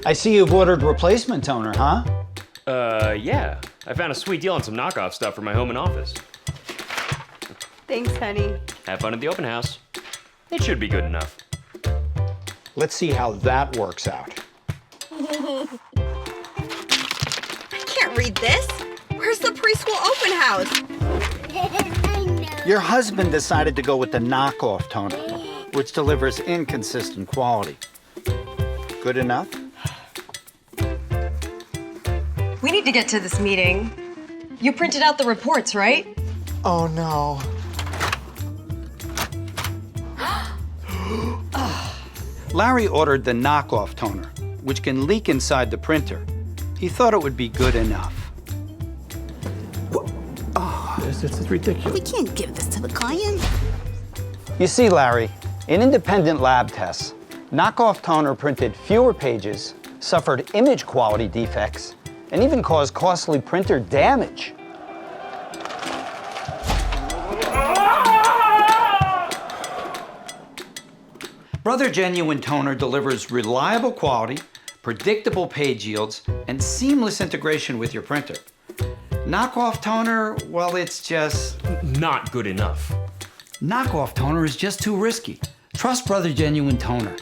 I see you've ordered replacement toner, huh? Yeah. I found a sweet deal on some knockoff stuff for my home and office. Thanks, honey. Have fun at the open house. It should be good enough. Let's see how that works out. I can't read this. Where's the preschool open house? Your husband decided to go with the knockoff toner, which delivers inconsistent quality. Good enough? We need to get to this meeting. You printed out the reports, right? Oh no. Larry ordered the knockoff toner, which can leak inside the printer. He thought it would be good enough. This is ridiculous. We can't give this to the client. You see, Larry, in independent lab tests, knockoff toner printed fewer pages, suffered image quality defects, and even caused costly printer damage. Brother Genuine Toner delivers reliable quality, predictable page yields, and seamless integration with your printer. Knockoff toner, well, it's just... Not good enough. Knockoff toner is just too risky. Trust Brother Genuine Toner.